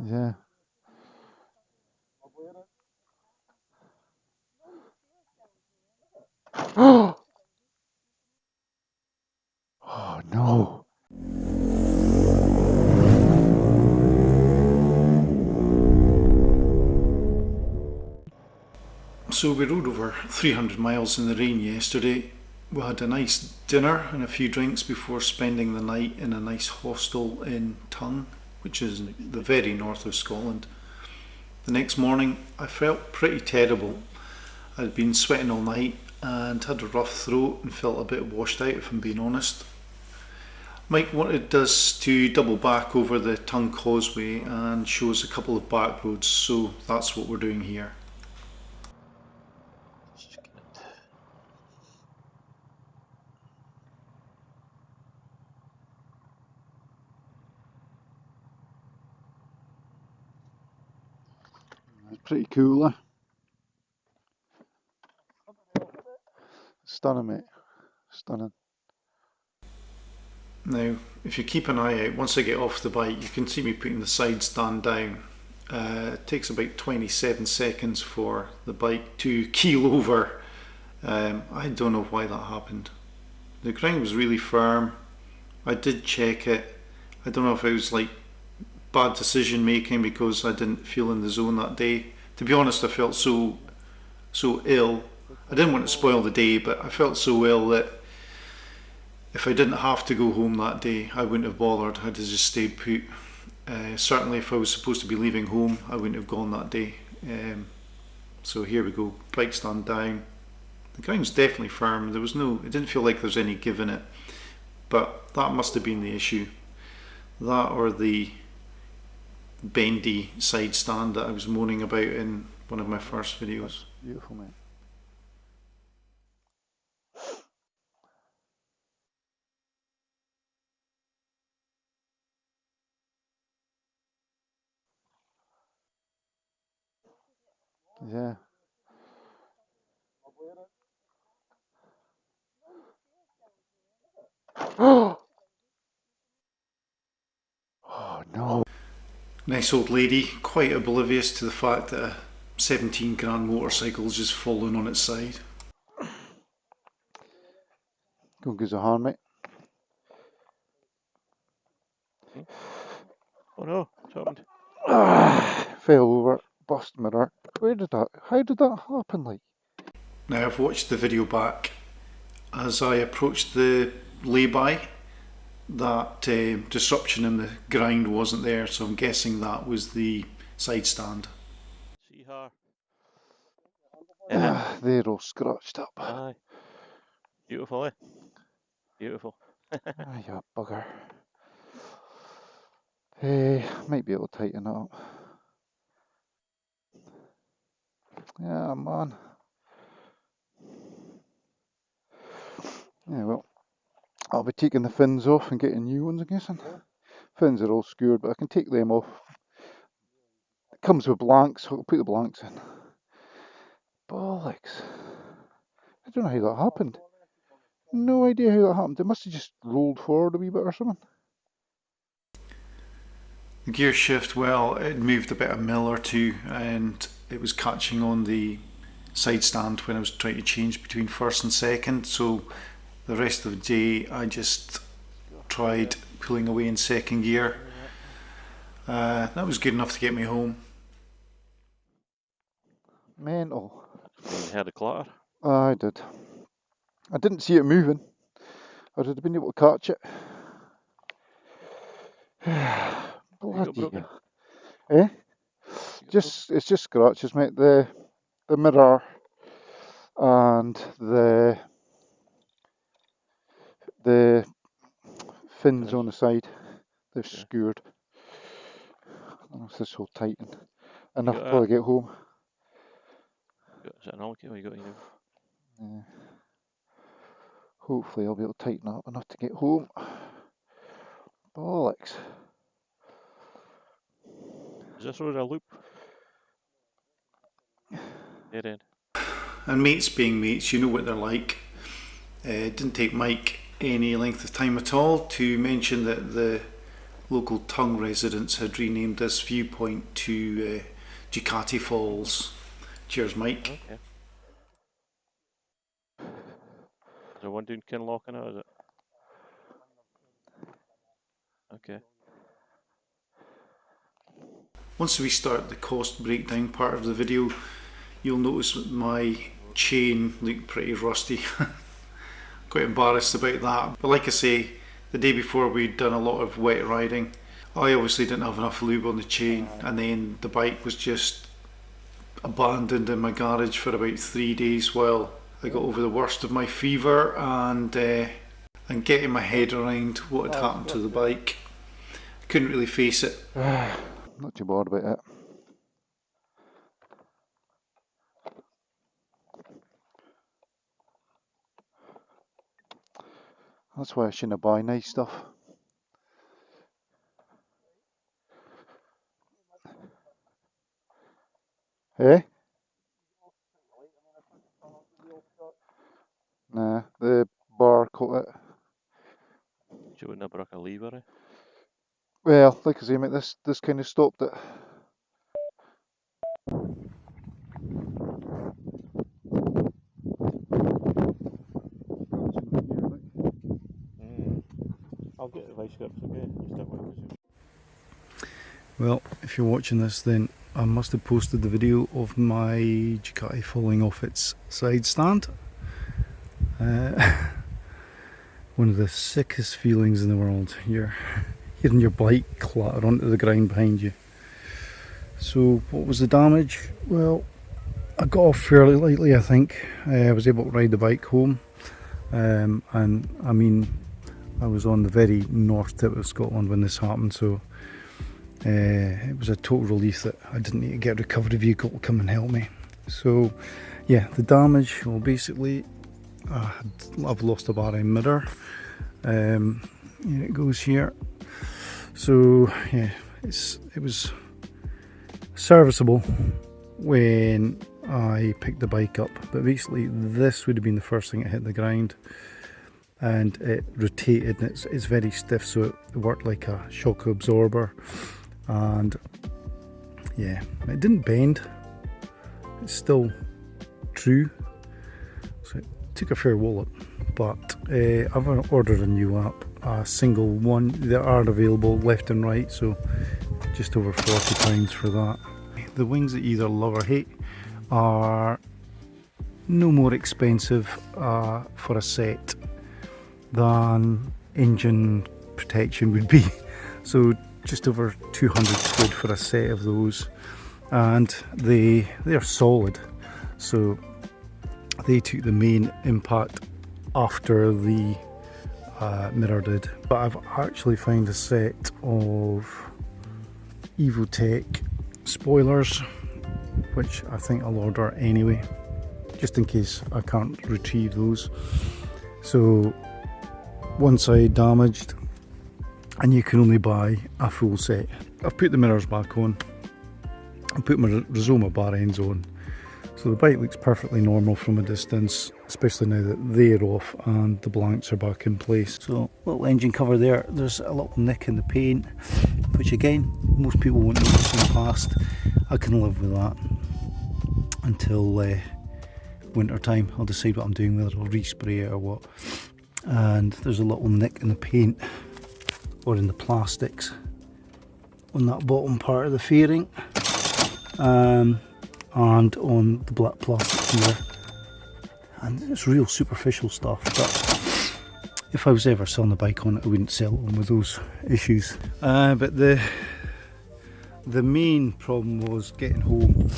Yeah. Oh no. So we rode over 300 miles in the rain yesterday. We had a nice dinner and a few drinks before spending the night in a nice hostel in Tongue, which is in the very north of Scotland. The next morning I felt pretty terrible. I'd been sweating all night and had a rough throat and felt a bit washed out, if I'm being honest. Mike wanted us to double back over the Tongue Causeway and show us a couple of back roads, so that's what we're doing here. It's pretty cool, eh? Stunning, mate. Stunning. Now, if you keep an eye out, once I get off the bike, you can see me putting the side stand down. It takes about 27 seconds for the bike to keel over. I don't know why that happened. The ground was really firm. I did check it. I don't know if it was like bad decision making because I didn't feel in the zone that day. To be honest, I felt so ill. I didn't want to spoil the day, but I felt so ill that if I didn't have to go home that day, I wouldn't have bothered. I'd have just stayed put. Certainly, if I was supposed to be leaving home, I wouldn't have gone that day. So here we go, bike stand down. The ground's definitely firm. It didn't feel like there was any give in it, but that must have been the issue. That or the bendy side stand that I was moaning about in one of my first videos. Beautiful, mate. Yeah. Oh no. Nice old lady, quite oblivious to the fact that a 17 grand motorcycle's just fallen on its side. Go and give us a hand, mate. Oh no, what's happened? Fell over, bust mirror. How did that happen, like? Now I've watched the video back. As I approached the lay-by, that disruption in the grind wasn't there, so I'm guessing that was the side stand. See her. Yeah. They're all scratched up. Aye. Beautiful, eh? Beautiful. Ah, you bugger. Might be able to tighten it up. Yeah, man. Yeah, well, I'll be taking the fins off and getting new ones, I'm guessing. Fins are all skewered, but I can take them off. It comes with blanks, so I'll put the blanks in. Bollocks. I don't know how that happened. No idea how that happened. It must have just rolled forward a wee bit or something. The gear shift, well, it moved about a mil or two and it was catching on the side stand when I was trying to change between first and second, so the rest of the day I just tried pulling away in second gear. That was good enough to get me home. Mental. You heard a clatter? I did. I didn't see it moving. I'd have been able to catch it. Bloody broken? Eh? It's just scratches, mate. The mirror and the fins on the side, they're skewered. This will tighten enough till I get home. Is that an all you got, you know? Yeah. Hopefully I'll be able to tighten up enough to get home. Bollocks. Is this road a loop? Dead end. And mates being mates, you know what they're like. It didn't take Mike any length of time at all to mention that the local tongue residents had renamed this viewpoint to Ducati Falls. Cheers, Mike. Okay. Is there one doing Kinloch in it, is it? Okay. Once we start the cost breakdown part of the video, you'll notice my chain looked pretty rusty. Quite embarrassed about that. But like I say, the day before we'd done a lot of wet riding. I obviously didn't have enough lube on the chain, and then the bike was just abandoned in my garage for about 3 days while I got over the worst of my fever and getting my head around what had happened to the bike. Couldn't really face it. Not too bored about it. That's why I shouldn't buy nice stuff. Eh? Nah, the bar cut it. You wouldn't have broke a lever, eh? Well, like I say, mate, this kind of stopped it. I'll get the vice grips, okay? You stick with it. Well, if you're watching this, then I must have posted the video of my Ducati falling off its side stand. One of the sickest feelings in the world. You're hearing your bike clatter onto the ground behind you. So what was the damage? Well, I got off fairly lightly, I think. I was able to ride the bike home. And I mean, I was on the very north tip of Scotland when this happened, so it was a total relief that I didn't need to get a recovery vehicle to come and help me. So yeah, the damage, well, basically I've lost a bearing mirror. Here it goes here. So yeah, it was serviceable when I picked the bike up, but basically this would have been the first thing that hit the ground, and it rotated, and it's very stiff, so it worked like a shock absorber. And yeah, it didn't bend, it's still true, so it took a fair wallop. But I've ordered a new app, a single one. They are available left and right, so just over £40 for that. The wings that you either love or hate are no more expensive for a set than engine protection would be. So just over 200 quid for a set of those, and they're solid. So they took the main impact after the mirror did. But I've actually found a set of Evotech spoilers, which I think I'll order anyway, just in case I can't retrieve those. So one side damaged, and you can only buy a full set. I've put the mirrors back on, I put my Rizoma bar ends on, so the bike looks perfectly normal from a distance, especially now that they're off and the blanks are back in place. So little engine cover there, there's a little nick in the paint, which again, most people won't notice in the past. I can live with that until winter time. I'll decide what I'm doing, whether I'll respray it or what. And there's a little nick in the paint, or in the plastics, on that bottom part of the fairing, and on the black plastic here. And it's real superficial stuff, but if I was ever selling a bike on it, I wouldn't sell it on with those issues. But the main problem was getting home.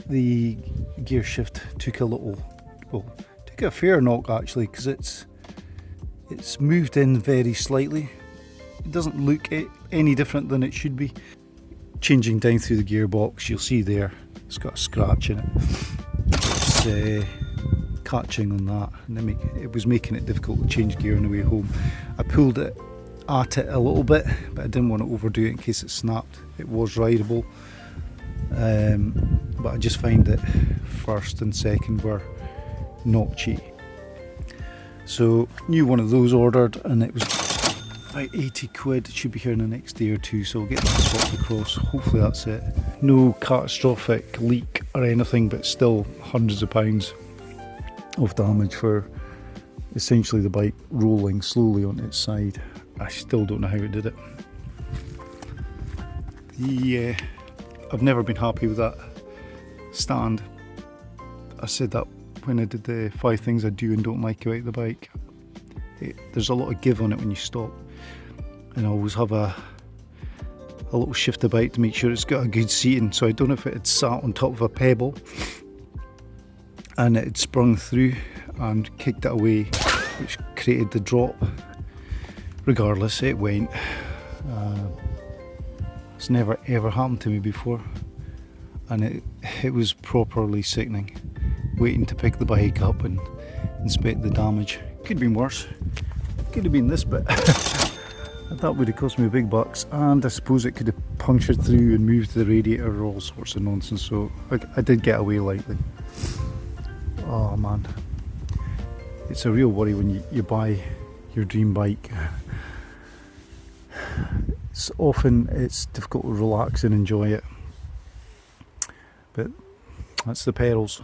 The gear shift took a fair knock actually, because it's moved in very slightly. It doesn't look any different than it should be. Changing down through the gearbox, you'll see there it's got a scratch in it. It's catching on that, and it was making it difficult to change gear on the way home. I pulled it at it a little bit, but I didn't want to overdo it in case it snapped. It was rideable, but I just find that first and second were not cheap. So new one of those ordered, and it was About 80 quid, it should be here in the next day or two, so I'll get that swapped across. Hopefully that's it. No catastrophic leak or anything, but still hundreds of pounds of damage for essentially the bike rolling slowly on its side. I still don't know how it did it. I've never been happy with that stand. I said that when I did the 5 things I do and don't like about the bike. There's a lot of give on it when you stop, and I always have a little shift the bike to make sure it's got a good seating. So I don't know if it had sat on top of a pebble and it had sprung through and kicked it away, which created the drop. Regardless, it went. It's never ever happened to me before, and it was properly sickening. Waiting to pick the bike up and inspect the damage. Could have been worse. Could have been this bit. That would have cost me big bucks, and I suppose it could have punctured through and moved the radiator or all sorts of nonsense, so I did get away lightly. Oh man, it's a real worry when you buy your dream bike. It's difficult to relax and enjoy it, but that's the perils.